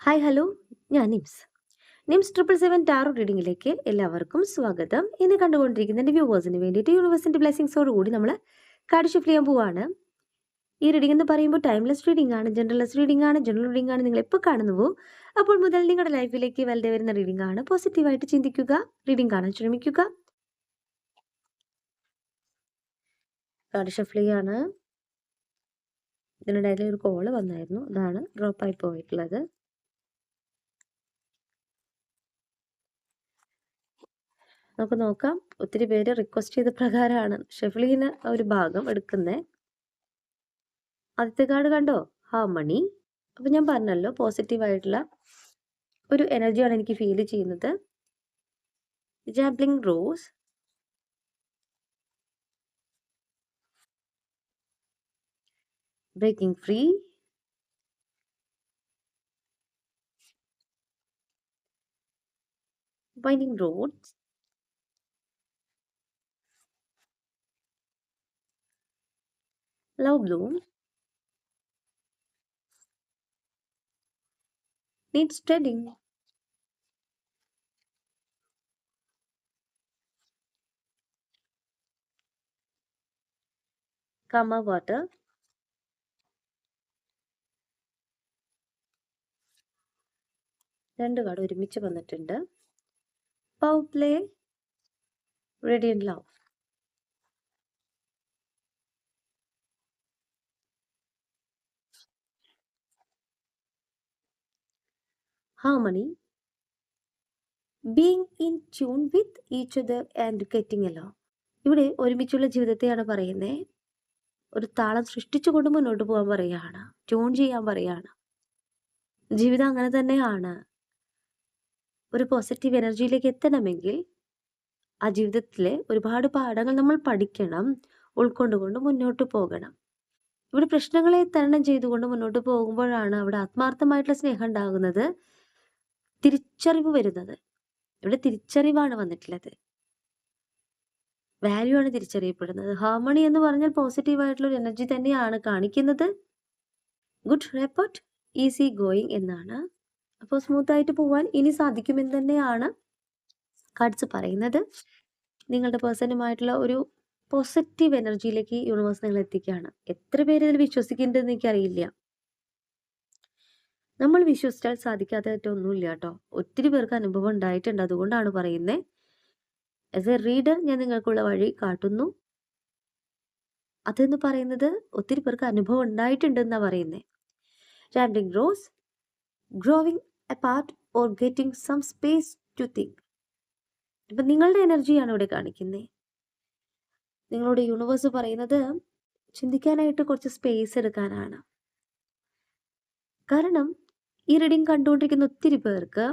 Hi hello, ഞാൻ nymphs. Nymphs 777 taro റീഡിങ്ങിലേക്ക് എല്ലാവർക്കും സ്വാഗതം. ഇന്ന് കണ്ടുകൊണ്ടിരിക്കുന്ന എൻ്റെ വ്യൂവേഴ്സിന് വേണ്ടിയിട്ട് യൂണിവേഴ്സിൻ്റെ ബ്ലെസ്സിങ്സോടുകൂടി നമ്മൾ കാർഡ് ഷിഫ്റ്റ് ചെയ്യാൻ പോവാണ്. ഈ റീഡിംഗ് എന്ന് പറയുമ്പോൾ ടൈംലെസ് റീഡിംഗ് ആണ്, ജനറൽലെസ് റീഡിംഗ് ആണ്, ജനറൽ റീഡിംഗ് ആണ്. നിങ്ങൾ എപ്പോൾ കാണുന്നുവോ അപ്പോൾ മുതൽ നിങ്ങളുടെ ലൈഫിലേക്ക് വലുതെ വരുന്ന റീഡിംഗ് ആണ്. പോസിറ്റീവായിട്ട് ചിന്തിക്കുക, റീഡിംഗ് കാണാൻ ശ്രമിക്കുക. കാർഡ് ഷഫിൾ ചെയ്യാണ്. ഇതിനിടയിൽ ഒരു കോള് വന്നായിരുന്നു, അതാണ് ഡ്രോപ്പായി പോയിട്ടുള്ളത്. നമുക്ക് നോക്കാം. ഒത്തിരി പേര് റിക്വസ്റ്റ് ചെയ്ത പ്രകാരമാണ് ഷെഫ്ലീന് ഒരു ഭാഗം എടുക്കുന്നത്. ആദ്യത്തെ കാർഡ് കണ്ടോ, ഹാർമണി. അപ്പം ഞാൻ പറഞ്ഞല്ലോ, പോസിറ്റീവായിട്ടുള്ള ഒരു എനർജിയാണ് എനിക്ക് ഫീൽ ചെയ്യുന്നത്. Juggling rose, breaking free, winding roads, love bloom, needs treading, calm water, രണ്ട് കാർഡ് ഒരുമിച്ച് വന്നിട്ടുണ്ട്. Power play, radiant love. Harmony, being in tune with each other and getting along. ഇവിടെ ഒരുമിച്ചുള്ള ജീവിതത്തെയാണ് പറയുന്നത്. ഒരു താളം സൃഷ്ടിച്ചുകൊണ്ട് മുന്നോട്ട് പോകാൻ പറയുകയാണ്, ട്യൂൺ ചെയ്യാൻ പറയുകയാണ്. ജീവിതം അങ്ങനെ തന്നെയാണ്. ഒരു പോസിറ്റീവ് എനർജിയിലേക്ക് എത്തണമെങ്കിൽ ആ ജീവിതത്തിലെ ഒരുപാട് പാഠങ്ങൾ നമ്മൾ പഠിക്കണം, ഉൾക്കൊണ്ടുകൊണ്ട് മുന്നോട്ട് പോകണം. ഇവിടെ പ്രശ്നങ്ങളെ തരണം ചെയ്തുകൊണ്ട് മുന്നോട്ട് പോകുമ്പോഴാണ് അവിടെ ആത്മാർത്ഥമായിട്ടുള്ള സ്നേഹം ഉണ്ടാകുന്നത്, തിരിച്ചറിവ് വരുന്നത്. ഇവിടെ തിരിച്ചറിവാണ് വന്നിട്ടുള്ളത്, വാല്യൂ ആണ് തിരിച്ചറിയപ്പെടുന്നത്. ഹാർമണി എന്ന് പറഞ്ഞാൽ പോസിറ്റീവായിട്ടുള്ള ഒരു എനർജി തന്നെയാണ് കാണിക്കുന്നത്. ഗുഡ് റെപ്പോർട്ട്, ഈസി ഗോയിങ് എന്നാണ്. അപ്പോൾ സ്മൂത്തായിട്ട് പോവാൻ ഇനി സാധിക്കുമെന്ന് തന്നെയാണ് കാർഡ്സ് പറയുന്നത്. നിങ്ങളുടെ പേഴ്സണുമായിട്ടുള്ള ഒരു പോസിറ്റീവ് എനർജിയിലേക്ക് യൂണിവേഴ്സ് നിങ്ങൾ എത്തിക്കുകയാണ്. എത്ര പേര് ഇതിൽ വിശ്വസിക്കുന്നുണ്ടെന്ന് എനിക്കറിയില്ല. നമ്മൾ വിശ്വസിച്ചാൽ സാധിക്കാത്തതായിട്ടൊന്നുമില്ല കേട്ടോ. ഒത്തിരി പേർക്ക് അനുഭവം ഉണ്ടായിട്ടുണ്ട്, അതുകൊണ്ടാണ് പറയുന്നത്. ആസ് എ റീഡർ ഞാൻ നിങ്ങൾക്കുള്ള വഴി കാട്ടുന്നു. അതെന്ന് പറയുന്നത് ഒത്തിരി പേർക്ക് അനുഭവം ഉണ്ടായിട്ടുണ്ടെന്നാണ് പറയുന്നത്. Rambling rose, growing apart or getting some space to think. ഇപ്പം നിങ്ങളുടെ എനർജിയാണ് ഇവിടെ കാണിക്കുന്നത്. നിങ്ങളോട് യൂണിവേഴ്സ് പറയുന്നത് ചിന്തിക്കാനായിട്ട് കുറച്ച് സ്പേസ് എടുക്കാനാണ്. കാരണം ഈ റീഡിങ് കണ്ടുകൊണ്ടിരിക്കുന്ന ഒത്തിരി പേർക്ക്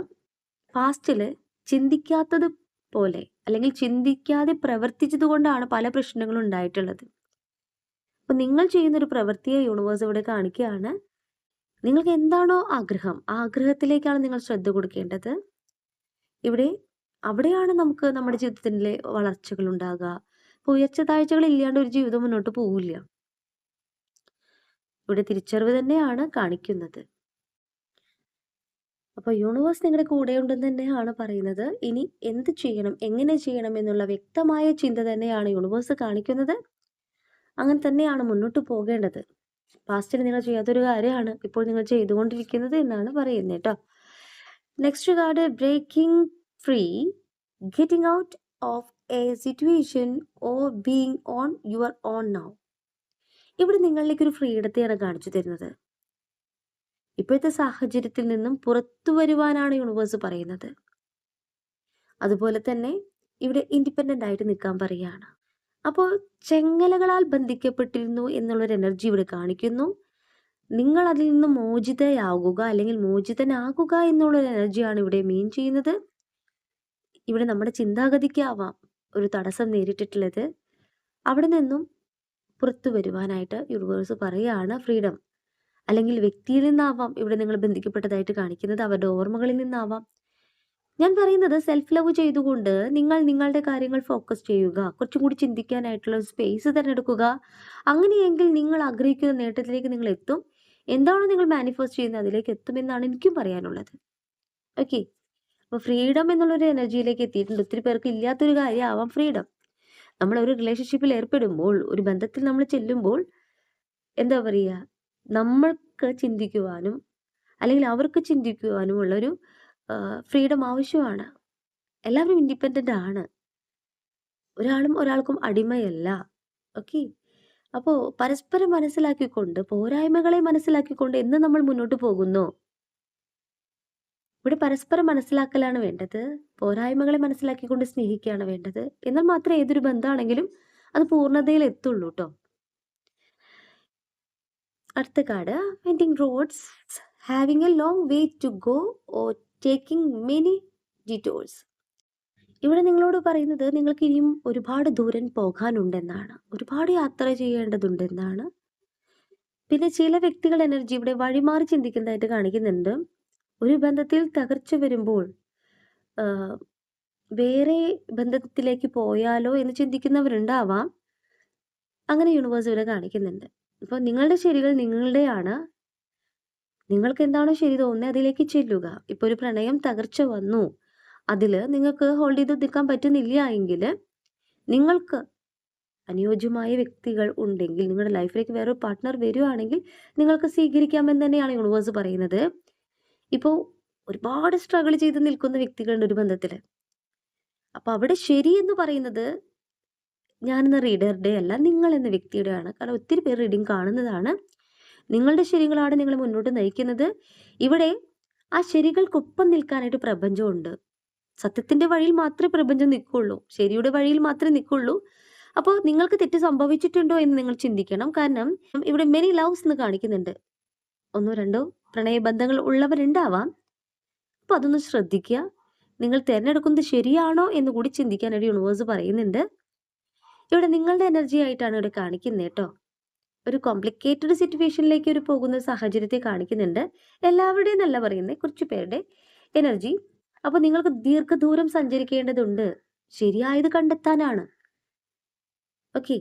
പാസ്റ്റിൽ ചിന്തിക്കാത്തത് പോലെ അല്ലെങ്കിൽ ചിന്തിക്കാതെ പ്രവർത്തിച്ചത് കൊണ്ടാണ് പല പ്രശ്നങ്ങളും ഉണ്ടായിട്ടുള്ളത്. അപ്പം നിങ്ങൾ ചെയ്യുന്നൊരു പ്രവൃത്തിയെ യൂണിവേഴ്സ് ഇവിടെ കാണിക്കുകയാണ്. നിങ്ങൾക്ക് എന്താണോ ആഗ്രഹം, ആ ആഗ്രഹത്തിലേക്കാണ് നിങ്ങൾ ശ്രദ്ധ കൊടുക്കേണ്ടത്. ഇവിടെ അവിടെയാണ് നമുക്ക് നമ്മുടെ ജീവിതത്തിലെ വളർച്ചകൾ ഉണ്ടാകുക. ഉയർച്ച താഴ്ചകൾ ഇല്ലാണ്ട് ഒരു ജീവിതം മുന്നോട്ട് പോവില്ല. ഇവിടെ തിരിച്ചറിവ് തന്നെയാണ് കാണിക്കുന്നത്. അപ്പോൾ യൂണിവേഴ്സ് നിങ്ങളുടെ കൂടെ ഉണ്ടെന്ന് തന്നെയാണ് പറയുന്നത്. ഇനി എന്ത് ചെയ്യണം, എങ്ങനെ ചെയ്യണം എന്നുള്ള വ്യക്തമായ ചിന്ത തന്നെയാണ് യൂണിവേഴ്സ് കാണിക്കുന്നത്. അങ്ങനെ തന്നെയാണ് മുന്നോട്ട് പോകേണ്ടത്. പാസ്റ്റിൽ നിങ്ങൾ ചെയ്യാത്തൊരു കാര്യമാണ് ഇപ്പോൾ നിങ്ങൾ ചെയ്തുകൊണ്ടിരിക്കുന്നത് എന്നാണ് പറയുന്നത് കേട്ടോ. Next card, breaking free, getting out of a situation or being on your own now. ഇവിടെ നിങ്ങളിലേക്ക് ഒരു ഫ്രീഡത്തെയാണ് കാണിച്ചു തരുന്നത്. ഇപ്പോഴത്തെ സാഹചര്യത്തിൽ നിന്നും പുറത്തു വരുവാനാണ് യൂണിവേഴ്സ് പറയുന്നത്. അതുപോലെ തന്നെ ഇവിടെ ഇൻഡിപെൻഡൻ്റ് ആയിട്ട് നിൽക്കാൻ പറയുകയാണ്. അപ്പോൾ ചെങ്ങലകളാൽ ബന്ധിക്കപ്പെട്ടിരുന്നു എന്നുള്ളൊരു എനർജി ഇവിടെ കാണിക്കുന്നു. നിങ്ങൾ അതിൽ നിന്ന് മോചിതയാകുക അല്ലെങ്കിൽ മോചിതനാകുക എന്നുള്ളൊരു എനർജിയാണ് ഇവിടെ മീൻ ചെയ്യുന്നത്. ഇവിടെ നമ്മുടെ ചിന്താഗതിക്കാവാം ഒരു തടസ്സം നേരിട്ടിട്ടുള്ളത്. അവിടെ നിന്നും പുറത്തു വരുവാനായിട്ട് യൂണിവേഴ്സ് പറയുകയാണ്. ഫ്രീഡം അല്ലെങ്കിൽ വ്യക്തിയിൽ നിന്നാവാം ഇവിടെ നിങ്ങൾ ബന്ധിക്കപ്പെട്ടതായിട്ട് കാണിക്കുന്നത്, അവരുടെ ഓർമ്മകളിൽ നിന്നാവാം. ഞാൻ പറയുന്നത് സെൽഫ് ലവ് ചെയ്തുകൊണ്ട് നിങ്ങൾ നിങ്ങളുടെ കാര്യങ്ങൾ ഫോക്കസ് ചെയ്യുക, കുറച്ചും കൂടി ചിന്തിക്കാനായിട്ടുള്ള സ്പേസ് തിരഞ്ഞെടുക്കുക. അങ്ങനെയെങ്കിൽ നിങ്ങൾ ആഗ്രഹിക്കുന്ന നേട്ടത്തിലേക്ക് നിങ്ങൾ എത്തും. എന്താണോ നിങ്ങൾ മാനിഫെസ്റ്റ് ചെയ്യുന്നത് അതിലേക്ക് എത്തുമെന്നാണ് എനിക്കും പറയാനുള്ളത്. ഓക്കെ. അപ്പോൾ ഫ്രീഡം എന്നുള്ളൊരു എനർജിയിലേക്ക് എത്തിയിട്ടുണ്ട്. ഒത്തിരി പേർക്ക് ഇല്ലാത്തൊരു കാര്യമാവാം ഫ്രീഡം. നമ്മളൊരു റിലേഷൻഷിപ്പിൽ ഏർപ്പെടുമ്പോൾ, ഒരു ബന്ധത്തിൽ നമ്മൾ ചെല്ലുമ്പോൾ എന്താ പറയുക, നമ്മൾക്ക് ചിന്തിക്കുവാനും അല്ലെങ്കിൽ അവർക്ക് ചിന്തിക്കുവാനും ഉള്ളൊരു ഫ്രീഡം ആവശ്യമാണ്. എല്ലാവരും ഇൻഡിപെൻഡൻ്റ് ആണ്. ഒരാളും ഒരാൾക്കും അടിമയല്ല. ഓക്കെ. അപ്പോൾ പരസ്പരം മനസ്സിലാക്കിക്കൊണ്ട്, പോരായ്മകളെ മനസ്സിലാക്കിക്കൊണ്ട് എന്ന് നമ്മൾ മുന്നോട്ട് പോകുന്നോ, ഇവിടെ പരസ്പരം മനസ്സിലാക്കലാണ് വേണ്ടത്. പോരായ്മകളെ മനസ്സിലാക്കിക്കൊണ്ട് സ്നേഹിക്കുകയാണ് വേണ്ടത്. എന്നാൽ മാത്രമേ ഏതൊരു ബന്ധമാണെങ്കിലും അത് പൂർണ്ണതയിൽ എത്തുള്ളൂ ട്ടോ. അടുത്ത card, winding roads, having a long way to go or taking many detours. ഇവിടെ നിങ്ങളോട് പറയുന്നത് നിങ്ങൾക്ക് ഇനിയും ഒരുപാട് ദൂരം പോകാനുണ്ടെന്നാണ്. ഒരുപാട് യാത്ര ചെയ്യേണ്ടതുണ്ടെന്നാണ്. പിന്നെ ചില വ്യക്തികളുടെ എനർജി ഇവിടെ വഴിമാറി ചിന്തിക്കുന്നതായിട്ട് കാണിക്കുന്നുണ്ട്. ഒരു ബന്ധത്തിൽ തകർച്ച വരുമ്പോൾ വേറെ ബന്ധത്തിലേക്ക് പോയാലോ എന്ന് ചിന്തിക്കുന്നവരുണ്ടാവാം. അങ്ങനെ യൂണിവേഴ്സ് ഇവിടെ കാണിക്കുന്നുണ്ട്. അപ്പോൾ നിങ്ങളുടെ ശരികൾ നിങ്ങളുടെയാണ്. നിങ്ങൾക്ക് എന്താണോ ശരി തോന്നുന്നത് അതിലേക്ക് ചെല്ലുക. ഇപ്പോൾ ഒരു പ്രണയം തകർച്ച വന്നു, അതിൽ നിങ്ങൾക്ക് ഹോൾഡ് ചെയ്ത് നിൽക്കാൻ പറ്റുന്നില്ല എങ്കിൽ നിങ്ങൾക്ക് അനുയോജ്യമായ വ്യക്തികൾ ഉണ്ടെങ്കിൽ, നിങ്ങളുടെ ലൈഫിലേക്ക് വേറൊരു പാർട്ട്ണർ വരുവാണെങ്കിൽ നിങ്ങൾക്ക് സ്വീകരിക്കാമെന്ന് തന്നെയാണ് യൂണിവേഴ്സ് പറയുന്നത്. ഇപ്പോൾ ഒരുപാട് സ്ട്രഗിൾ ചെയ്ത് നിൽക്കുന്ന വ്യക്തികളുണ്ട് ഒരു ബന്ധത്തിൽ. അപ്പോൾ അവിടെ ശരി എന്ന് പറയുന്നത് ഞാനെന്ന റീഡറുടെ അല്ല, നിങ്ങൾ എന്ന വ്യക്തിയുടെയാണ്. കാരണം ഒത്തിരി പേർ റീഡിങ് കാണുന്നതാണ്. നിങ്ങളുടെ ശരികളാണ് നിങ്ങളെ മുന്നോട്ട് നയിക്കുന്നത്. ഇവിടെ ആ ശരികൾക്കൊപ്പം നിൽക്കാനായിട്ട് പ്രപഞ്ചമുണ്ട്. സത്യത്തിൻ്റെ വഴിയിൽ മാത്രമേ പ്രപഞ്ചം നിൽക്കുള്ളൂ. ശരിയുടെ വഴിയിൽ മാത്രമേ നിൽക്കുള്ളൂ. അപ്പോൾ നിങ്ങൾക്ക് തെറ്റ് സംഭവിച്ചിട്ടുണ്ടോ എന്ന് നിങ്ങൾ ചിന്തിക്കണം. കാരണം ഇവിടെ മെനി ലവ്സ് എന്ന് കാണിക്കുന്നുണ്ട്. 1 2 പ്രണയബന്ധങ്ങൾ ഉള്ളവരുണ്ടാവാം. അപ്പോൾ അതൊന്ന് ശ്രദ്ധിക്കുക. നിങ്ങൾ തിരഞ്ഞെടുക്കുന്നത് ശരിയാണോ എന്ന് കൂടി ചിന്തിക്കാനായിട്ട് യൂണിവേഴ്സ് പറയുന്നുണ്ട്. ഇവിടെ നിങ്ങളുടെ എനർജി ആയിട്ടാണ് ഇവിടെ കാണിക്കുന്നത് കേട്ടോ. ഒരു കോംപ്ലിക്കേറ്റഡ് സിറ്റുവേഷനിലേക്ക് ഒരു പോകുന്ന സാഹചര്യത്തെ കാണിക്കുന്നുണ്ട്. എല്ലാവരുടെയും നല്ല പറയുന്നത്, കുറച്ച് പേരുടെ എനർജി. അപ്പോൾ നിങ്ങൾക്ക് ദീർഘദൂരം സഞ്ചരിക്കേണ്ടതുണ്ട്. ശരിയായത് കണ്ടെത്താനാണ്. Okay.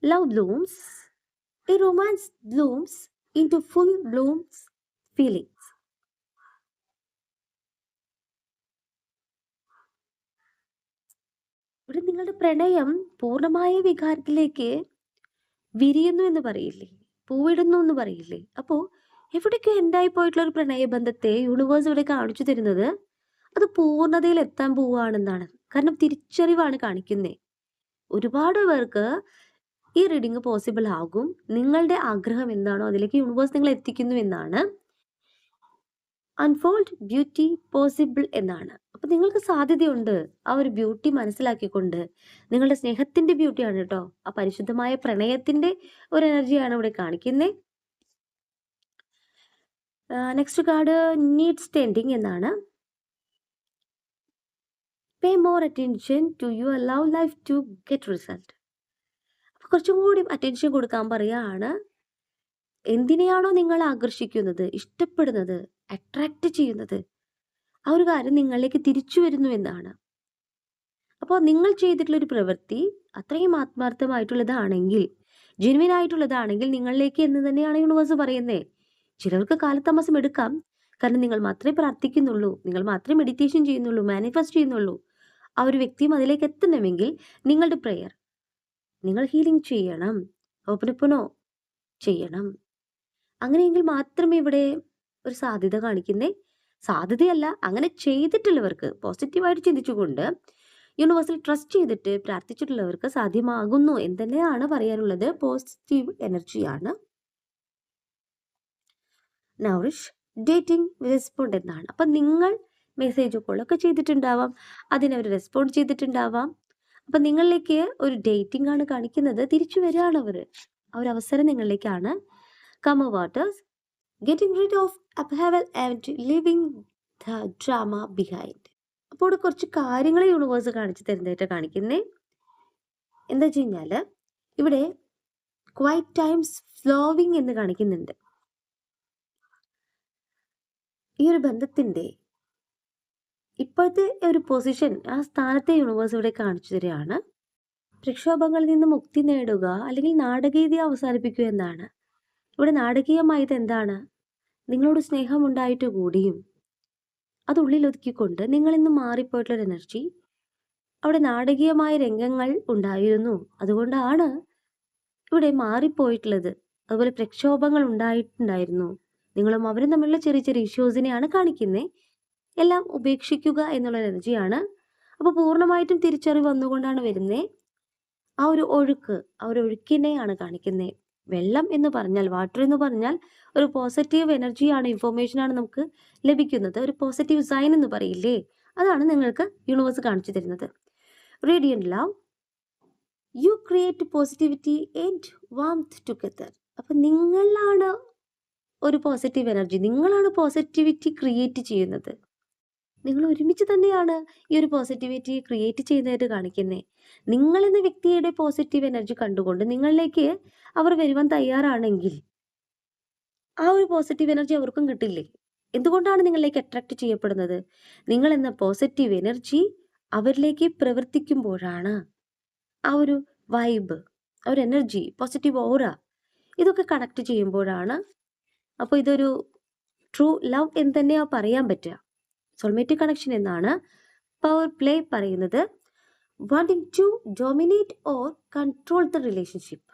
Love Bloom's, A romance Bloom's into full blooms feelings. ഇവിടെ നിങ്ങളുടെ പ്രണയം പൂർണ്ണമായ വികാരത്തിലേക്ക് വിരിയുന്നു എന്ന് പറയില്ലേ, പൂവിടുന്നു എന്ന് പറയില്ലേ. അപ്പോൾ എവിടേക്കോ എന്തായി പോയിട്ടുള്ള ഒരു പ്രണയബന്ധത്തെ യൂണിവേഴ്സ് ഇവിടെ കാണിച്ചു തരുന്നത് അത് പൂർണ്ണതയിൽ എത്താൻ പോവുകയാണെന്നാണ്. കാരണം തിരിച്ചറിവാണ് കാണിക്കുന്നത്. ഒരുപാട് പേർക്ക് ഈ റീഡിങ് പോസിബിൾ ആകും. നിങ്ങളുടെ ആഗ്രഹം എന്താണോ അതിലേക്ക് യൂണിവേഴ്സ് നിങ്ങളെ എത്തിക്കുന്നു എന്നാണ്. അൺഫോൾഡ് ബ്യൂട്ടി പോസിബിൾ എന്നാണ്. അപ്പോൾ നിങ്ങൾക്ക് സാധ്യതയുണ്ട്. ആ ഒരു ബ്യൂട്ടി മനസ്സിലാക്കിക്കൊണ്ട്, നിങ്ങളുടെ സ്നേഹത്തിന്റെ ബ്യൂട്ടിയാണ് കേട്ടോ, ആ പരിശുദ്ധമായ പ്രണയത്തിന്റെ ഒരു എനർജിയാണ് ഇവിടെ കാണിക്കുന്നത്. നെക്സ്റ്റ് കാർഡ് നീഡ്സ് ടെൻഡിങ് എന്നാണ്. Pay more attention to your love life to get result. അപ്പോൾ കുറച്ചും കൂടി അറ്റൻഷൻ കൊടുക്കാൻ പറയുകയാണ്. എന്തിനെയാണോ നിങ്ങൾ ആകർഷിക്കുന്നത്, ഇഷ്ടപ്പെടുന്നത്, അട്രാക്റ്റ് ചെയ്യുന്നത്, ആ ഒരു കാര്യം നിങ്ങളിലേക്ക് തിരിച്ചു വരുന്നു എന്നാണ്. അപ്പോൾ നിങ്ങൾ ചെയ്തിട്ടുള്ളൊരു പ്രവൃത്തി അത്രയും ആത്മാർത്ഥമായിട്ടുള്ളതാണെങ്കിൽ, ജെനുവിൻ ആയിട്ടുള്ളതാണെങ്കിൽ നിങ്ങളിലേക്ക് എന്ന് തന്നെയാണ് യൂണിവേഴ്സ് പറയുന്നത്. ചിലർക്ക് കാലതാമസം എടുക്കാം. കാരണം നിങ്ങൾ മാത്രമേ പ്രാർത്ഥിക്കുന്നുള്ളൂ, നിങ്ങൾ മാത്രമേ മെഡിറ്റേഷൻ ചെയ്യുന്നുള്ളൂ, മാനിഫെസ്റ്റ് ചെയ്യുന്നുള്ളൂ. ആ ഒരു വ്യക്തിയും അതിലേക്ക് എത്തണമെങ്കിൽ നിങ്ങളുടെ പ്രെയർ, നിങ്ങൾ ഹീലിംഗ് ചെയ്യണം, ഓപ്പണപ്പനോ ചെയ്യണം. അങ്ങനെയെങ്കിൽ മാത്രമേ ഇവിടെ ഒരു സാധ്യത കാണിക്കുന്നേ. സാധ്യതയല്ല, അങ്ങനെ ചെയ്തിട്ടുള്ളവർക്ക് പോസിറ്റീവായിട്ട് ചിന്തിച്ചുകൊണ്ട് യൂണിവേഴ്സിൽ ട്രസ്റ്റ് ചെയ്തിട്ട് പ്രാർത്ഥിച്ചിട്ടുള്ളവർക്ക് സാധ്യമാകുന്നു എന്ന് തന്നെയാണ് പറയാനുള്ളത്. പോസിറ്റീവ് എനർജിയാണ്. നൗറിഷ് ഡേറ്റിംഗ് റെസ്പോണ്ട് എന്നാണ്. അപ്പം നിങ്ങൾ മെസ്സേജ് കോളൊക്കെ ചെയ്തിട്ടുണ്ടാവാം, അതിനവർ റെസ്പോണ്ട് ചെയ്തിട്ടുണ്ടാവാം. അപ്പം നിങ്ങളിലേക്ക് ഒരു ഡേറ്റിംഗ് ആണ് കാണിക്കുന്നത്. തിരിച്ചു വരികയാണ് അവർ. ആ ഒരു അവസരം നിങ്ങളിലേക്കാണ്. Calm waters, getting rid of upheaval and living the drama behind. അപ്പോൾ ഇവിടെ കുറച്ച് കാര്യങ്ങൾ യൂണിവേഴ്സ് കാണിച്ചു തരുന്നതായിട്ട് കാണിക്കുന്നേ. എന്താ വെച്ച് കഴിഞ്ഞാൽ ഇവിടെ ക്വൈറ്റ് ടൈംസ് ഫ്ലോവിങ് എന്ന് കാണിക്കുന്നുണ്ട്. ഈ ഒരു ബന്ധത്തിൻ്റെ ഇപ്പോഴത്തെ ഒരു പൊസിഷൻ, ആ സ്ഥാനത്തെ യൂണിവേഴ്സ് ഇവിടെ കാണിച്ചു തരികയാണ്. പ്രക്ഷോഭങ്ങളിൽ നിന്ന് മുക്തി നേടുക അല്ലെങ്കിൽ നാടകീയത അവസാനിപ്പിക്കുക എന്നാണ്. ഇവിടെ നാടകീയമായത് എന്താണ്? നിങ്ങളോട് സ്നേഹമുണ്ടായിട്ട് കൂടിയും അത് ഉള്ളിലൊതുക്കിക്കൊണ്ട് നിങ്ങളിന്ന് മാറിപ്പോയിട്ടുള്ളൊരു എനർജി, അവിടെ നാടകീയമായ രംഗങ്ങൾ ഉണ്ടായിരുന്നു. അതുകൊണ്ടാണ് ഇവിടെ മാറിപ്പോയിട്ടുള്ളത്. അതുപോലെ പ്രക്ഷോഭങ്ങൾ ഉണ്ടായിട്ടുണ്ടായിരുന്നു. നിങ്ങളും അവരും തമ്മിലുള്ള ചെറിയ ചെറിയ ഇഷ്യൂസിനെയാണ് കാണിക്കുന്നത്. എല്ലാം ഉപേക്ഷിക്കുക എന്നുള്ള എനർജിയാണ്. അപ്പോൾ പൂർണ്ണമായിട്ടും തിരിച്ചറിവ് വന്നുകൊണ്ടാണ് വരുന്നത്. ആ ഒരു ഒഴുക്ക്, ആ ഒരു ഒഴുക്കിനെയാണ് കാണിക്കുന്നത്. വെള്ളം എന്ന് പറഞ്ഞാൽ, വാട്ടർ എന്ന് പറഞ്ഞാൽ ഒരു പോസിറ്റീവ് എനർജിയാണ്, ഇൻഫോർമേഷനാണ് നമുക്ക് ലഭിക്കുന്നത്. ഒരു പോസിറ്റീവ് സൈൻ എന്ന് പറയില്ലേ, അതാണ് നിങ്ങൾക്ക് യൂണിവേഴ്സ് കാണിച്ചു തരുന്നത്. Radiant love, you create positivity and warmth together. അപ്പം നിങ്ങളാണ് ഒരു പോസിറ്റീവ് എനർജി, നിങ്ങളാണ് പോസിറ്റിവിറ്റി ക്രിയേറ്റ് ചെയ്യുന്നത്. നിങ്ങൾ ഒരുമിച്ച് തന്നെയാണ് ഈ ഒരു പോസിറ്റിവിറ്റി ക്രിയേറ്റ് ചെയ്യുന്നതായിട്ട് കാണിക്കുന്നത്. നിങ്ങളെന്ന വ്യക്തിയുടെ പോസിറ്റീവ് എനർജി കണ്ടുകൊണ്ട് നിങ്ങളിലേക്ക് അവർ വരുവാൻ തയ്യാറാണെങ്കിൽ ആ ഒരു പോസിറ്റീവ് എനർജി അവർക്കും കിട്ടില്ലേ? എന്തുകൊണ്ടാണ് നിങ്ങളിലേക്ക് അട്രാക്ട് ചെയ്യപ്പെടുന്നത്? നിങ്ങൾ എന്ന പോസിറ്റീവ് എനർജി അവരിലേക്ക് പ്രവർത്തിക്കുമ്പോഴാണ്. ആ ഒരു വൈബ്, ആ ഒരു എനർജി, പോസിറ്റീവ് ഓറ, ഇതൊക്കെ കണക്ട് ചെയ്യുമ്പോഴാണ്. അപ്പോൾ ഇതൊരു ട്രൂ ലവ് എന്ന് തന്നെയാണ് പറയാൻ പറ്റുക. സോൾമേറ്റ് കണക്ഷൻ എന്നാണ് പവർ പ്ലേ പറയുന്നത്. Wanting to dominate or control the relationship.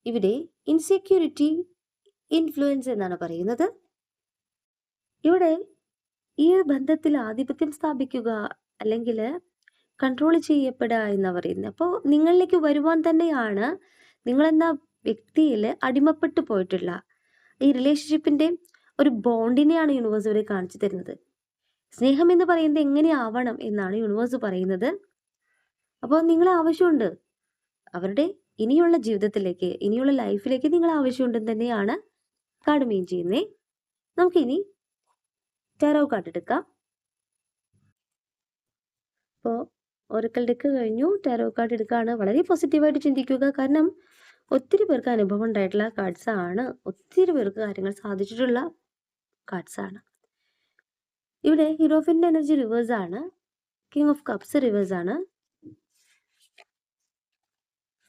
ഇവിടെ ഇൻസെക്യൂരിറ്റി, ഇൻഫ്ലുവൻസ് എന്നാണ് പറയുന്നത്. ഇവിടെ ഈ ബന്ധത്തിൽ ആധിപത്യം സ്ഥാപിക്കുക അല്ലെങ്കിൽ കൺട്രോൾ ചെയ്യപ്പെടുക എന്ന് പറയുന്നത്. അപ്പോൾ നിങ്ങളിലേക്ക് വരുവാൻ തന്നെയാണ്, നിങ്ങളെന്ന വ്യക്തിയിൽ അടിമപ്പെട്ടു പോയിട്ടുള്ള ഈ റിലേഷൻഷിപ്പിൻ്റെ ഒരു ബോണ്ടിനെയാണ് യൂണിവേഴ്സ് ഇവിടെ കാണിച്ചു തരുന്നത്. സ്നേഹം എന്ന് പറയുന്നത് എങ്ങനെയാവണം എന്നാണ് യൂണിവേഴ്സ് പറയുന്നത്. അപ്പോൾ നിങ്ങളെ ആവശ്യമുണ്ട്, അവരുടെ ഇനിയുള്ള ജീവിതത്തിലേക്ക്, ഇനിയുള്ള ലൈഫിലേക്ക് നിങ്ങൾ ആവശ്യമുണ്ടെന്ന് തന്നെയാണ് കാർഡ് മീൻ ചെയ്യുന്നത്. നമുക്കിനി ടാരോ കാർഡ് എടുക്കാം. അപ്പോൾ ഒറക്കൽ ഡെക്ക് കഴിഞ്ഞു, ടാരോ കാർഡ് എടുക്കുകയാണ്. വളരെ പോസിറ്റീവായിട്ട് ചിന്തിക്കുക. കാരണം ഒത്തിരി പേർക്ക് അനുഭവം ഉണ്ടായിട്ടുള്ള കാർഡ്സ് ആണ്, ഒത്തിരി പേർക്ക് കാര്യങ്ങൾ സാധിച്ചിട്ടുള്ള കാർഡ്സ് ആണ്. ഇവിടെ ഹീറോഫിൻ്റെ എനർജി റിവേഴ്സ് ആണ്, കിങ് ഓഫ് കപ്സ് റിവേഴ്സ് ആണ്,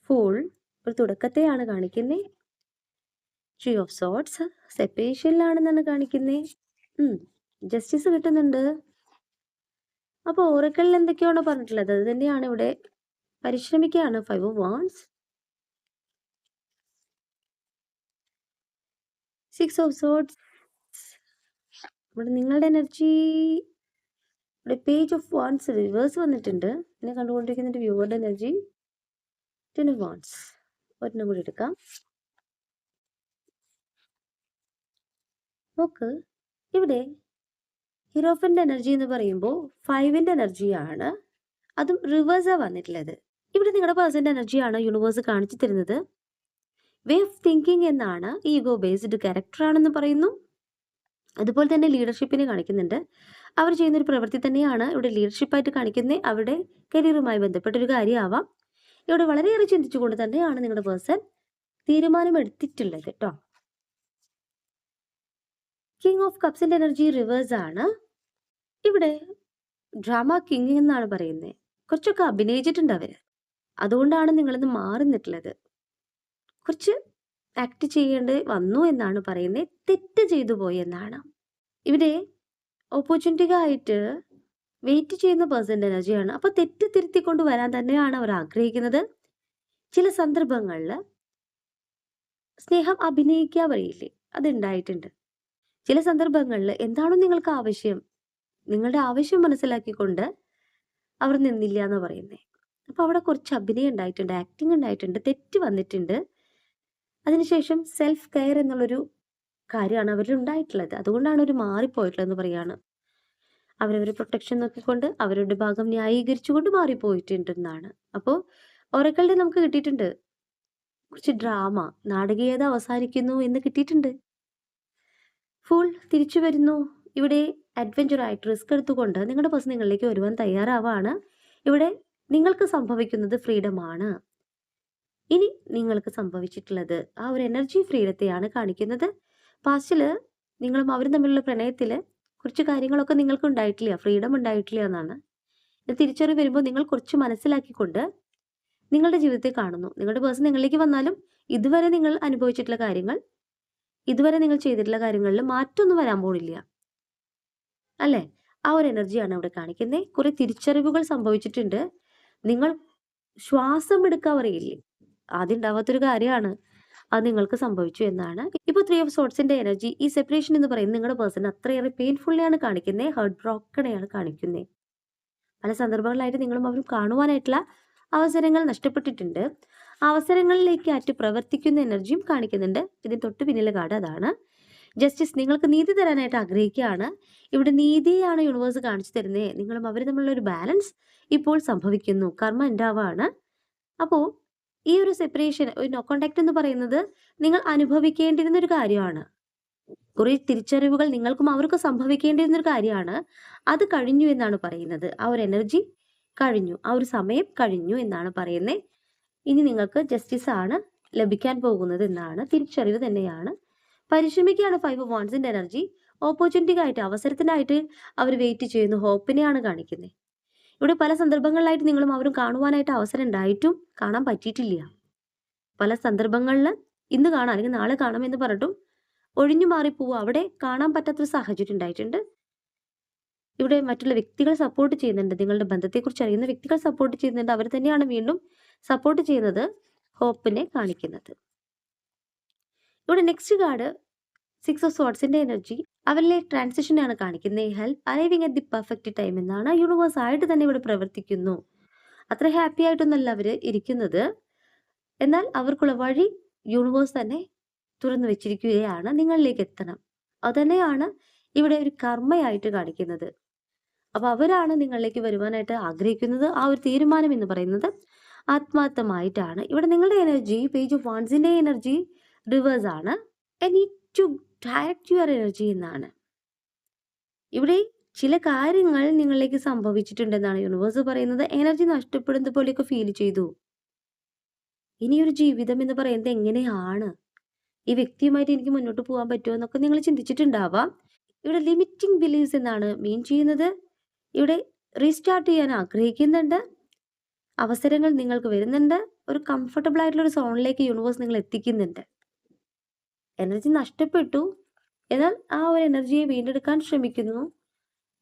ഫൂൾ ഒരു തുടക്കത്തെയാണ് കാണിക്കുന്നത്, ട്രീ ഓഫ് സോർട്സ് സെപ്പറേഷനിലാണെന്നാണ് കാണിക്കുന്നത്, ജസ്റ്റിസ് കിട്ടുന്നുണ്ട്. അപ്പോൾ ഓറക്കലിൽ എന്തൊക്കെയാണോ പറഞ്ഞിട്ടുള്ളത് അത് തന്നെയാണ് ഇവിടെ പരിശ്രമിക്കുകയാണ്. 5 of Wands, 6 of Swords. ഇവിടെ നിങ്ങളുടെ എനർജി, ഇവിടെ പേജ് ഓഫ് വാൻസ് റിവേഴ്സ് വന്നിട്ടുണ്ട്. എന്നെ കണ്ടുകൊണ്ടിരിക്കുന്നുണ്ട് വ്യൂവറുടെ എനർജി 10 of Wands. ഒരെണ്ണം കൂടി എടുക്കാം. നോക്ക്, ഇവിടെ ഹീറോഫിൻ്റെ എനർജി എന്ന് പറയുമ്പോൾ 5ൻ്റെ എനർജിയാണ്, അതും റിവേഴ്സാണ് വന്നിട്ടുള്ളത്. ഇവിടെ നിങ്ങളുടെ പേഴ്സൻ്റെ എനർജിയാണ് യൂണിവേഴ്സ് കാണിച്ചു തരുന്നത്. വേ ഓഫ് തിങ്കിങ് എന്നാണ്, ഈഗോ ബേസ്ഡ് ക്യാരക്ടറാണെന്ന് പറയുന്നു. അതുപോലെ തന്നെ ലീഡർഷിപ്പിനെ കാണിക്കുന്നുണ്ട്. അവർ ചെയ്യുന്നൊരു പ്രവൃത്തി തന്നെയാണ് ഇവിടെ ലീഡർഷിപ്പായിട്ട് കാണിക്കുന്നത്. അവരുടെ കരിയറുമായി ബന്ധപ്പെട്ടൊരു കാര്യമാവാം. ഇവിടെ വളരെയേറെ ചിന്തിച്ചുകൊണ്ട് തന്നെയാണ് നിങ്ങളുടെ പേഴ്സൺ തീരുമാനമെടുത്തിട്ടുള്ളത് കേട്ടോ. കിങ് ഓഫ് കപ്സിൻ്റെ എനർജി റിവേഴ്സ് ആണ്. ഇവിടെ ഡ്രാമ കിങ് എന്നാണ് പറയുന്നത്. കുറച്ചൊക്കെ അഭിനയിച്ചിട്ടുണ്ട് അവർ, അതുകൊണ്ടാണ് നിങ്ങളിന്ന് മാറി നിന്നിട്ടുള്ളത്. കുറച്ച് ആക്ട് ചെയ്യേണ്ടി വന്നു എന്നാണ് പറയുന്നത്. തെറ്റ് ചെയ്തു പോയി എന്നാണ്. ഇവിടെ ഓപ്പർച്യൂണിറ്റിക്കായിട്ട് വെയിറ്റ് ചെയ്യുന്ന പേഴ്സൻ്റെ എനർജിയാണ്. അപ്പോൾ തെറ്റ് തിരുത്തിക്കൊണ്ട് വരാൻ തന്നെയാണ് അവർ ആഗ്രഹിക്കുന്നത്. ചില സന്ദർഭങ്ങളിൽ സ്നേഹം അഭിനയിക്കാൻ പറയില്ലേ, അതുണ്ടായിട്ടുണ്ട്. ചില സന്ദർഭങ്ങളിൽ എന്താണോ നിങ്ങൾക്ക് ആവശ്യം, നിങ്ങളുടെ ആവശ്യം മനസ്സിലാക്കിക്കൊണ്ട് അവർ നിന്നില്ല എന്ന് പറയുന്നത്. അപ്പോൾ അവിടെ കുറച്ച് അഭിനയം ഉണ്ടായിട്ടുണ്ട്, ആക്ടിങ് ഉണ്ടായിട്ടുണ്ട്, തെറ്റ് വന്നിട്ടുണ്ട്. അതിനുശേഷം സെൽഫ് കെയർ എന്നുള്ളൊരു കാര്യമാണ് അവരിലുണ്ടായിട്ടുള്ളത്. അതുകൊണ്ടാണ് അവർ മാറിപ്പോയിട്ടുള്ളതെന്ന് പറയാണ്. അവരവർ പ്രൊട്ടക്ഷൻ നോക്കിക്കൊണ്ട് അവരുടെ ഭാഗം ന്യായീകരിച്ചുകൊണ്ട് മാറിപ്പോയിട്ടുണ്ടെന്നാണ്. അപ്പോൾ ഒറക്കലിൻ്റെ നമുക്ക് കിട്ടിയിട്ടുണ്ട് കുറച്ച് ഡ്രാമ, നാടകീയത അവസാനിക്കുന്നു എന്ന് കിട്ടിയിട്ടുണ്ട്. ഫുൾ തിരിച്ചു വരുന്നു. ഇവിടെ അഡ്വഞ്ചറായിട്ട് റിസ്ക് എടുത്തുകൊണ്ട് നിങ്ങളുടെ പേഴ്സൺ നിങ്ങളിലേക്ക് വരുവാൻ തയ്യാറാവാണ്. ഇവിടെ നിങ്ങൾക്ക് സംഭവിക്കുന്നത് ഫ്രീഡമാണ്. ഇനി നിങ്ങൾക്ക് സംഭവിച്ചിട്ടുള്ളത് ആ ഒരു എനർജി ഫ്രീഡത്തെയാണ് കാണിക്കുന്നത്. പാസ്റ്റിൽ നിങ്ങളും അവരും തമ്മിലുള്ള പ്രണയത്തിൽ കുറച്ച് കാര്യങ്ങളൊക്കെ നിങ്ങൾക്ക് ഉണ്ടായിട്ടില്ല, ഫ്രീഡം ഉണ്ടായിട്ടില്ല എന്നാണ്. തിരിച്ചറിവ് വരുമ്പോൾ നിങ്ങൾ കുറച്ച് മനസ്സിലാക്കിക്കൊണ്ട് നിങ്ങളുടെ ജീവിതത്തെ കാണുന്നു. നിങ്ങളുടെ പേഴ്സൺ നിങ്ങളിലേക്ക് വന്നാലും ഇതുവരെ നിങ്ങൾ അനുഭവിച്ചിട്ടുള്ള കാര്യങ്ങൾ, ഇതുവരെ നിങ്ങൾ ചെയ്തിട്ടുള്ള കാര്യങ്ങളിൽ മാറ്റമൊന്നും വരാൻ പോണില്ല. അല്ലേ? ആ ഒരു എനർജിയാണ് ഇവിടെ കാണിക്കുന്നത്. കുറെ തിരിച്ചറിവുകൾ സംഭവിച്ചിട്ടുണ്ട്. നിങ്ങൾ ശ്വാസം എടുക്കാൻ പറയില്ലേ? ആദ്യം ഉണ്ടാവാത്തൊരു കാര്യമാണ്. അത് നിങ്ങൾക്ക് സംഭവിച്ചു എന്നാണ്. ഇപ്പോൾ 3 ഓഫ് സോർട്സിന്റെ എനർജി, ഈ സെപ്പറേഷൻ എന്ന് പറയുന്നത് നിങ്ങളുടെ പേഴ്സൺ അത്രയേറെ പെയിൻഫുള്ളിയാണ് കാണിക്കുന്നത്. ഹേർട്ട് ബ്രോക്കണെയാണ് കാണിക്കുന്നത്. പല സന്ദർഭങ്ങളിലായിട്ട് നിങ്ങളും അവരും കാണുവാനായിട്ടുള്ള അവസരങ്ങൾ നഷ്ടപ്പെട്ടിട്ടുണ്ട്. അവസരങ്ങളിലേക്ക് ആറ്റ് പ്രവർത്തിക്കുന്ന എനർജിയും കാണിക്കുന്നുണ്ട്. ഇതിന് തൊട്ട് പിന്നിലെ കാർഡ് അതാണ്. ജസ്റ്റിസ്, നിങ്ങൾക്ക് നീതി തരാനായിട്ട് ആഗ്രഹിക്കുകയാണ്. ഇവിടെ നീതിയാണ് യൂണിവേഴ്സ് കാണിച്ചു തരുന്നത്. നിങ്ങളും അവരും തമ്മിലുള്ള ഒരു ബാലൻസ് ഇപ്പോൾ സംഭവിക്കുന്നു. കർമ്മ ഉണ്ടാവാണ്. അപ്പോൾ ഈ ഒരു സെപ്പറേഷൻ, ഒരു നോ കോണ്ടാക്ട് എന്ന് പറയുന്നത് നിങ്ങൾ അനുഭവിക്കേണ്ടിരുന്ന ഒരു കാര്യമാണ്. കുറെ തിരിച്ചറിവുകൾ നിങ്ങൾക്കും അവർക്കും സംഭവിക്കേണ്ടിരുന്ന ഒരു കാര്യമാണ്. അത് കഴിഞ്ഞു എന്നാണ് പറയുന്നത്. ആ ഒരു എനർജി കഴിഞ്ഞു, ആ ഒരു സമയം കഴിഞ്ഞു എന്നാണ് പറയുന്നത്. ഇനി നിങ്ങൾക്ക് ജസ്റ്റിസ് ആണ് ലഭിക്കാൻ പോകുന്നത് എന്നാണ്, തിരിച്ചറിവ് തന്നെയാണ്. പരിശ്രമിക്കുകയാണ് 5 ഓഫ് വാൻഡ്സിന്റെ എനർജി. ഓപ്പർച്യൂണിറ്റിക്കായിട്ട്, അവസരത്തിനായിട്ട് അവർ വെയിറ്റ് ചെയ്യുന്നു. ഹോപ്പിനെയാണ് കാണിക്കുന്നത്. ഇവിടെ പല സന്ദർഭങ്ങളിലായിട്ട് നിങ്ങളും അവരും കാണുവാനായിട്ട് അവസരം ഉണ്ടായിട്ടും കാണാൻ പറ്റിയിട്ടില്ല. പല സന്ദർഭങ്ങളിൽ ഇന്ന് കാണാം അല്ലെങ്കിൽ നാളെ കാണാം എന്ന് പറഞ്ഞിട്ടും ഒഴിഞ്ഞു മാറിപ്പോവുക, അവിടെ കാണാൻ പറ്റാത്തൊരു സാഹചര്യം ഉണ്ടായിട്ടുണ്ട്. ഇവിടെ മറ്റുള്ള വ്യക്തികൾ സപ്പോർട്ട് ചെയ്യുന്നുണ്ട്. നിങ്ങളുടെ ബന്ധത്തെക്കുറിച്ച് അറിയുന്ന വ്യക്തികൾ സപ്പോർട്ട് ചെയ്യുന്നുണ്ട്. അവർ തന്നെയാണ് വീണ്ടും സപ്പോർട്ട് ചെയ്യുന്നത്, ഹോപ്പിനെ കാണിക്കുന്നത്. ഇവിടെ നെക്സ്റ്റ് കാർഡ് 6 ഓഫ് സോർട്സിന്റെ എനർജി. അവരിലെ ട്രാൻസിഷനാണ് കാണിക്കുന്നത്. Help arriving at the perfect time എന്നാണ്. യൂണിവേഴ്സ് ആയിട്ട് തന്നെ ഇവിടെ പ്രവർത്തിക്കുന്നു. അത്ര ഹാപ്പി ആയിട്ടൊന്നല്ല അവർ ഇരിക്കുന്നത്. എന്നാൽ അവർക്കുള്ള വഴി യൂണിവേഴ്സ് തന്നെ തുറന്നു വെച്ചിരിക്കുകയാണ്. നിങ്ങളിലേക്ക് എത്തണം. അതുതന്നെയാണ് ഇവിടെ ഒരു കർമ്മയായിട്ട് കാണിക്കുന്നത്. അപ്പോൾ അവരാണ് നിങ്ങളിലേക്ക് വരുവാനായിട്ട് ആഗ്രഹിക്കുന്നത്. ആ ഒരു തീരുമാനം എന്ന് പറയുന്നത് ആത്മാർത്ഥമായിട്ടാണ്. ഇവിടെ നിങ്ങളുടെ എനർജി, പേജ് ഓഫ് വാൻഡ്സിന്റെ എനർജി റിവേഴ്സ് ആണ്. I need to direct your energy എന്നാണ്. ഇവിടെ ചില കാര്യങ്ങൾ നിങ്ങളിലേക്ക് സംഭവിച്ചിട്ടുണ്ടെന്നാണ് യൂണിവേഴ്സ് പറയുന്നത്. എനർജി നഷ്ടപ്പെടുന്നത് പോലെയൊക്കെ ഫീൽ ചെയ്തു. ഇനിയൊരു ജീവിതം എന്ന് പറയുന്നത് എങ്ങനെയാണ്, ഈ വ്യക്തിയുമായിട്ട് എനിക്ക് മുന്നോട്ട് പോകാൻ പറ്റുമോ എന്നൊക്കെ നിങ്ങൾ ചിന്തിച്ചിട്ടുണ്ടാവാം. ഇവിടെ ലിമിറ്റിംഗ് ബിലീവ്സ് എന്നാണ് മീൻ ചെയ്യുന്നത്. ഇവിടെ റീസ്റ്റാർട്ട് ചെയ്യാൻ ആഗ്രഹിക്കുന്നുണ്ട്. അവസരങ്ങൾ നിങ്ങൾക്ക് വരുന്നുണ്ട്. ഒരു കംഫർട്ടബിൾ ആയിട്ടുള്ള ഒരു സോണിലേക്ക് യൂണിവേഴ്സ് നിങ്ങൾ എത്തിക്കുന്നുണ്ട്. എനർജി നഷ്ടപ്പെട്ടു, എന്നാൽ ആ ഒരു എനർജിയെ വീണ്ടെടുക്കാൻ ശ്രമിക്കുന്നു.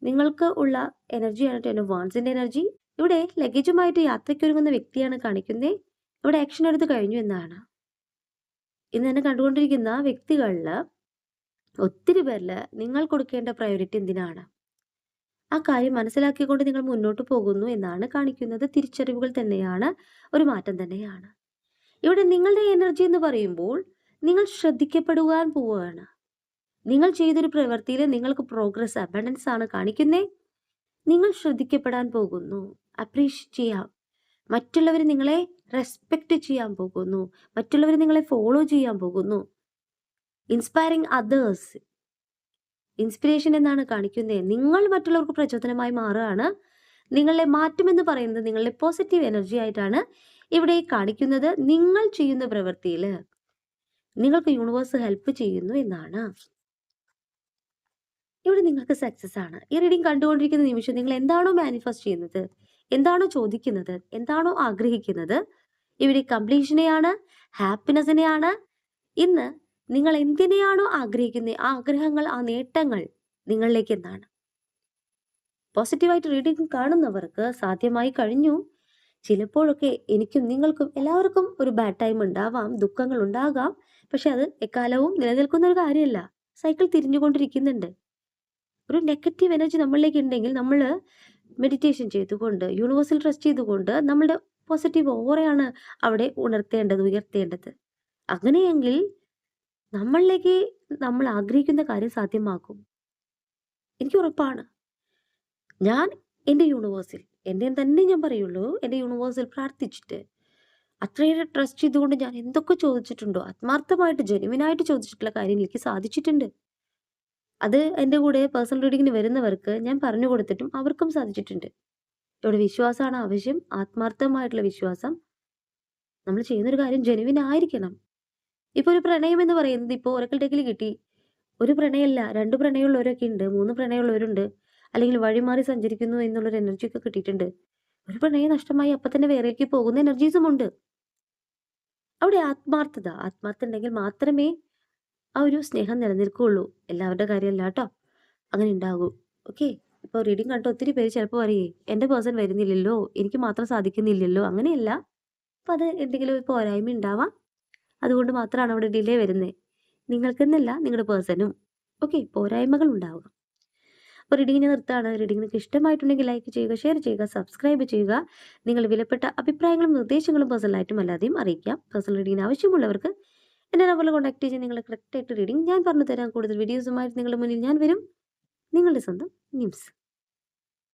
നിങ്ങൾക്ക് ഉള്ള എനർജിയാണ് 10 ഓഫ് വാൻഡ്സിന്റെ എനർജി. ഇവിടെ ലഗേജുമായിട്ട് യാത്രയ്ക്കൊരുങ്ങുന്ന വ്യക്തിയാണ് കാണിക്കുന്നത്. ഇവിടെ ആക്ഷൻ എടുത്ത് കഴിഞ്ഞു എന്നാണ്. ഇന്ന് തന്നെ കണ്ടുകൊണ്ടിരിക്കുന്ന വ്യക്തികളിൽ ഒത്തിരി പേരിൽ നിങ്ങൾ കൊടുക്കേണ്ട പ്രയോറിറ്റി എന്തിനാണ്, ആ കാര്യം മനസ്സിലാക്കിക്കൊണ്ട് നിങ്ങൾ മുന്നോട്ട് പോകുന്നു എന്നാണ് കാണിക്കുന്നത്. തിരിച്ചറിവുകൾ തന്നെയാണ്, ഒരു മാറ്റം തന്നെയാണ്. ഇവിടെ നിങ്ങളുടെ എനർജി എന്ന് പറയുമ്പോൾ നിങ്ങൾ ശ്രദ്ധിക്കപ്പെടുവാൻ പോവുകയാണ്. നിങ്ങൾ ചെയ്തൊരു പ്രവൃത്തിയിൽ നിങ്ങൾക്ക് പ്രോഗ്രസ്, അബണ്ടൻസ് ആണ് കാണിക്കുന്നത്. നിങ്ങൾ ശ്രദ്ധിക്കപ്പെടാൻ പോകുന്നു. അപ്രീഷിയേറ്റ് ചെയ്യാം. മറ്റുള്ളവർ നിങ്ങളെ റെസ്പെക്റ്റ് ചെയ്യാൻ പോകുന്നു. മറ്റുള്ളവർ നിങ്ങളെ ഫോളോ ചെയ്യാൻ പോകുന്നു. ഇൻസ്പയറിങ് അതേഴ്സ്, ഇൻസ്പിറേഷൻ എന്നാണ് കാണിക്കുന്നത്. നിങ്ങൾ മറ്റുള്ളവർക്ക് പ്രചോദനമായി മാറുകയാണ്. നിങ്ങളെ മാറ്റമെന്ന് പറയുന്നത് നിങ്ങളുടെ പോസിറ്റീവ് എനർജി ആയിട്ടാണ് ഇവിടെ കാണിക്കുന്നത്. നിങ്ങൾ ചെയ്യുന്ന പ്രവൃത്തിയിൽ നിങ്ങൾക്ക് യൂണിവേഴ്സ് ഹെൽപ്പ് ചെയ്യുന്നു എന്നാണ്. ഇവിടെ നിങ്ങൾക്ക് സക്സസ് ആണ്. ഈ റീഡിംഗ് കണ്ടുകൊണ്ടിരിക്കുന്ന നിമിഷം നിങ്ങൾ എന്താണോ മാനിഫെസ്റ്റ് ചെയ്യുന്നത്, എന്താണോ ചോദിക്കുന്നത്, എന്താണോ ആഗ്രഹിക്കുന്നത്, ഇവിടെ കംപ്ലീഷനെയാണ്, ഹാപ്പിനെസ്സിനെയാണ്. ഇന്ന് നിങ്ങൾ എന്തിനെയാണോ ആഗ്രഹിക്കുന്നത്, ആ ആഗ്രഹങ്ങൾ, ആ നേട്ടങ്ങൾ നിങ്ങളിലേക്ക് എന്നാണ്. പോസിറ്റീവായിട്ട് റീഡിംഗ് കാണുന്നവർക്ക് സാധ്യമായി കഴിഞ്ഞു. ചിലപ്പോഴൊക്കെ എനിക്കും നിങ്ങൾക്കും എല്ലാവർക്കും ഒരു ബാഡ് ടൈം ഉണ്ടാവാം, ദുഃഖങ്ങൾ ഉണ്ടാകാം. പക്ഷെ അത് എക്കാലവും നിലനിൽക്കുന്ന ഒരു കാര്യമല്ല. സൈക്കിൾ തിരിഞ്ഞുകൊണ്ടിരിക്കുന്നുണ്ട്. ഒരു നെഗറ്റീവ് എനർജി നമ്മളിലേക്ക് ഉണ്ടെങ്കിൽ നമ്മൾ മെഡിറ്റേഷൻ ചെയ്തുകൊണ്ട്, യൂണിവേഴ്സൽ ട്രസ്റ്റ് ചെയ്തുകൊണ്ട് നമ്മളുടെ പോസിറ്റീവ് ഓറയാണ് അവിടെ ഉണർത്തേണ്ടത്, ഉയർത്തേണ്ടത്. അങ്ങനെയെങ്കിൽ നമ്മളിലേക്ക് നമ്മൾ ആഗ്രഹിക്കുന്ന കാര്യം സാധ്യമാക്കും. എനിക്ക് ഉറപ്പാണ്. ഞാൻ എൻ്റെ യൂണിവേഴ്സിൽ, എൻ്റെ തന്നെ ഞാൻ പറയുള്ളൂ, എൻ്റെ യൂണിവേഴ്സിൽ പ്രാർത്ഥിച്ചിട്ട് അത്രയേറെ ട്രസ്റ്റ് ചെയ്തുകൊണ്ട് ഞാൻ എന്തൊക്കെ ചോദിച്ചിട്ടുണ്ടോ, ആത്മാർത്ഥമായിട്ട് ജെനുവിനായിട്ട് ചോദിച്ചിട്ടുള്ള കാര്യം എനിക്ക് സാധിച്ചിട്ടുണ്ട്. അത് എൻ്റെ കൂടെ പേഴ്സണൽ റീഡിങ്ങിന് വരുന്നവർക്ക് ഞാൻ പറഞ്ഞു കൊടുത്തിട്ടും അവർക്കും സാധിച്ചിട്ടുണ്ട്. ഇവിടെ വിശ്വാസമാണ് ആവശ്യം, ആത്മാർത്ഥമായിട്ടുള്ള വിശ്വാസം. നമ്മൾ ചെയ്യുന്നൊരു കാര്യം ജെനുവിൻ ആയിരിക്കണം. ഇപ്പോൾ ഒരു പ്രണയം എന്ന് പറയുന്നത് ഇപ്പോൾ ഒരക്കൽ ഡെക്കിൽ കിട്ടി. ഒരു പ്രണയമല്ല, 2 പ്രണയമുള്ളവരൊക്കെ ഉണ്ട്, 3 പ്രണയമുള്ളവരുണ്ട്. അല്ലെങ്കിൽ വഴിമാറി സഞ്ചരിക്കുന്നു എന്നുള്ളൊരു എനർജിയൊക്കെ കിട്ടിയിട്ടുണ്ട്. ഒരു പ്രണയം നഷ്ടമായി അപ്പം തന്നെ വേറേക്ക് പോകുന്ന എനർജീസുമുണ്ട്. അവിടെ ആത്മാർത്ഥത ഉണ്ടെങ്കിൽ മാത്രമേ ആ ഒരു സ്നേഹം നിലനിൽക്കുകയുള്ളൂ. എല്ലാവരുടെ കാര്യമല്ല കേട്ടോ അങ്ങനെ ഉണ്ടാകൂ. ഓക്കെ. ഇപ്പോൾ റീഡിംഗ് കണ്ടിട്ട് ഒത്തിരി പേര് ചിലപ്പോൾ പറയേ എൻ്റെ പേഴ്സൺ വരുന്നില്ലല്ലോ, എനിക്ക് മാത്രം സാധിക്കുന്നില്ലല്ലോ. അങ്ങനെയല്ല. അപ്പം അത് എന്തെങ്കിലും ഒരു പോരായ്മ ഉണ്ടാവാം. അതുകൊണ്ട് മാത്രമാണ് അവിടെ ഡിലേ വരുന്നത്. നിങ്ങൾക്കെന്നല്ല നിങ്ങളുടെ പേഴ്സണും. ഓക്കെ. പോരായ്മകൾ ഉണ്ടാവുക. അപ്പോൾ റീഡിങ്ങിനെ നിർത്താണ്. റീഡിംഗ് നിങ്ങൾക്ക് ഇഷ്ടമായിട്ടുണ്ടെങ്കിൽ ലൈക്ക് ചെയ്യുക, ഷെയർ ചെയ്യുക, സബ്സ്ക്രൈബ് ചെയ്യുക. നിങ്ങളുടെ വിലപ്പെട്ട അഭിപ്രായങ്ങളും നിർദ്ദേശങ്ങളും പേഴ്സണലായിട്ടും അല്ലാതെയും അറിയിക്കാം. പേഴ്സണൽ റീഡിങ്ങിന് ആവശ്യമുള്ളവർക്ക് എന്നെ നമ്പറിൽ കോൺടാക്ട് ചെയ്ത് നിങ്ങൾ കറക്റ്റായിട്ട് റീഡിംഗ് ഞാൻ പറഞ്ഞു തരാം. കൂടുതൽ വീഡിയോസുമായിട്ട് നിങ്ങളുടെ മുന്നിൽ ഞാൻ വരും. നിങ്ങളുടെ സ്വന്തം നിംസ്.